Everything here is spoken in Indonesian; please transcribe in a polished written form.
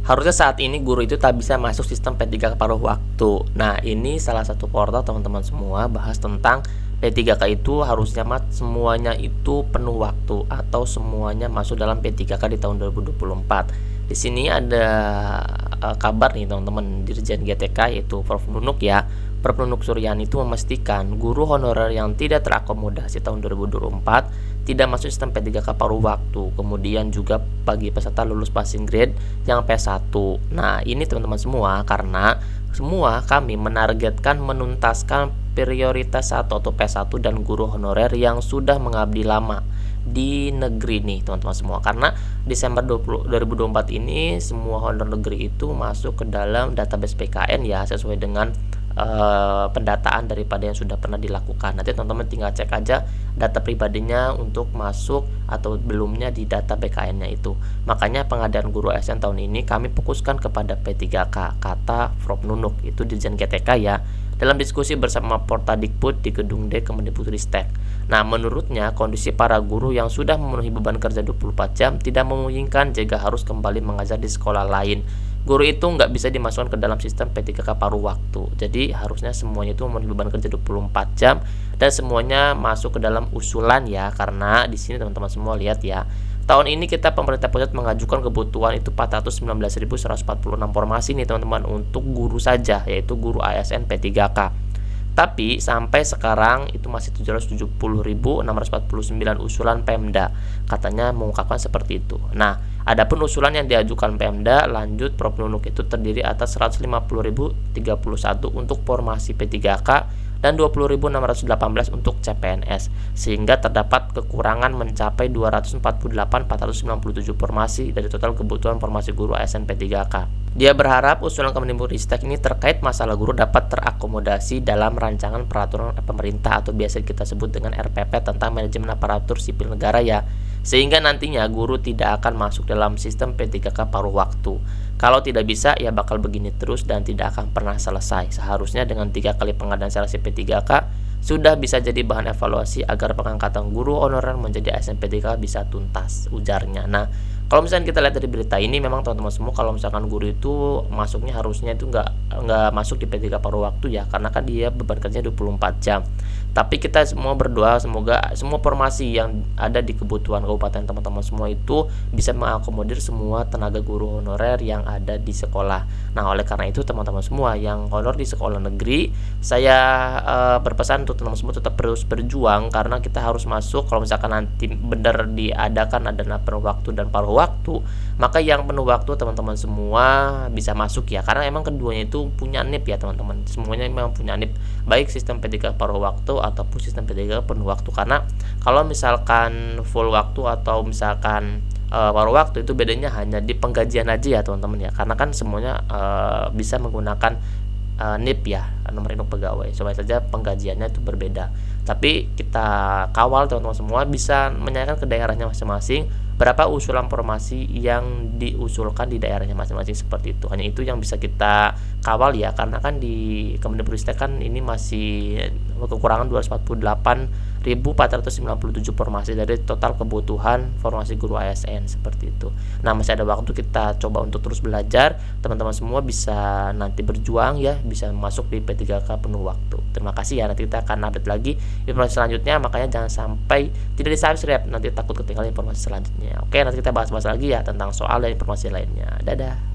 Harusnya saat ini guru itu tak bisa masuk sistem P3K paruh waktu. Nah, ini salah satu portal teman-teman semua bahas tentang P3K itu harusnya semuanya itu penuh waktu atau semuanya masuk dalam P3K di tahun 2024. Di sini ada kabar nih teman-teman, Dirjen GTK yaitu Prof Nunuk ya. Prof Nunuk Suryani itu memastikan guru honorer yang tidak terakomodasi tahun 2024 tidak masuk sistem P3K paruh waktu. Kemudian juga bagi peserta lulus passing grade yang P1. Nah, ini teman-teman semua karena semua kami menargetkan menuntaskan prioritas 1 atau P1 dan guru honorer yang sudah mengabdi lama di negeri nih teman-teman semua, karena Desember 2024 ini semua honor negeri itu masuk ke dalam database PKN ya, sesuai dengan pendataan daripada yang sudah pernah dilakukan. Nanti teman-teman tinggal cek aja data pribadinya untuk masuk atau belumnya di data BKN-nya itu. Makanya pengadaan guru ASN tahun ini kami fokuskan kepada P3K, kata Prof Nunuk, itu Dirjen GTK ya, dalam diskusi bersama Portadikbud di Gedung D Kemendikbudristek. Nah, menurutnya kondisi para guru yang sudah memenuhi beban kerja 24 jam tidak memungkinkan jika harus kembali mengajar di sekolah lain. Guru itu nggak bisa dimasukkan ke dalam sistem P3K paruh waktu. Jadi harusnya semuanya itu memenuhi beban kerja 24 jam dan semuanya masuk ke dalam usulan ya, karena di sini teman-teman semua lihat ya. Tahun ini kita pemerintah pusat mengajukan kebutuhan itu 419.146 formasi nih teman-teman untuk guru saja, yaitu guru ASN P3K. Tapi sampai sekarang itu masih 770.649 usulan Pemda, katanya mengungkapkan seperti itu. Nah, adapun usulan yang diajukan Pemda, lanjut Prof Nunuk, itu terdiri atas 150.031 untuk formasi P3K dan 20.618 untuk CPNS, sehingga terdapat kekurangan mencapai 248.497 formasi dari total kebutuhan formasi guru ASN P3K. Dia berharap usulan Kemendikbudristek ini terkait masalah guru dapat terakomodasi dalam rancangan peraturan pemerintah atau biasa kita sebut dengan RPP tentang manajemen aparatur sipil negara ya, sehingga nantinya guru tidak akan masuk dalam sistem P3K paruh waktu. Kalau tidak bisa ya bakal begini terus dan tidak akan pernah selesai. Seharusnya dengan 3 kali pengadaan seleksi P3K sudah bisa jadi bahan evaluasi agar pengangkatan guru honorer menjadi ASN P3K bisa tuntas, ujarnya. Nah, kalau misalnya kita lihat dari berita ini, memang teman-teman semua kalau misalkan guru itu masuknya harusnya itu nggak masuk di P3K paruh waktu ya, karena kan dia beban kerjanya 24 jam. Tapi kita semua berdoa semoga semua formasi yang ada di kebutuhan kabupaten teman-teman semua itu bisa mengakomodir semua tenaga guru honorer yang ada di sekolah. Nah, oleh karena itu teman-teman semua yang honor di sekolah negeri, saya berpesan untuk teman-teman semua tetap terus berjuang, karena kita harus masuk. Kalau misalkan nanti benar diadakan ada penuh waktu dan paruh waktu, maka yang penuh waktu teman-teman semua bisa masuk ya, karena emang keduanya itu punya NIP ya teman-teman, semuanya memang punya NIP, baik sistem P3K paruh waktu ataupun sistem P3K penuh waktu. Karena kalau misalkan full waktu atau misalkan paruh waktu itu bedanya hanya di penggajian aja ya teman-teman ya, karena kan semuanya bisa menggunakan NIP ya, nomor induk pegawai, coba saja penggajiannya itu berbeda. Tapi kita kawal teman-teman semua bisa menanyakan ke daerahnya masing-masing berapa usulan formasi yang diusulkan di daerahnya masing-masing, seperti itu. Hanya itu yang bisa kita kawal ya, karena kan di Kemendikbudristek kan ini masih kekurangan 248.497 formasi dari total kebutuhan formasi guru ASN, seperti itu. Nah, masih ada waktu, kita coba untuk terus belajar. Teman-teman semua bisa nanti berjuang ya, bisa masuk di P3K penuh waktu. Terima kasih ya, nanti kita akan update lagi informasi selanjutnya, makanya jangan sampai tidak di-subscribe, nanti takut ketinggalan informasi selanjutnya. Oke, nanti kita bahas-bahas lagi ya tentang soal dan informasi lainnya. Dadah.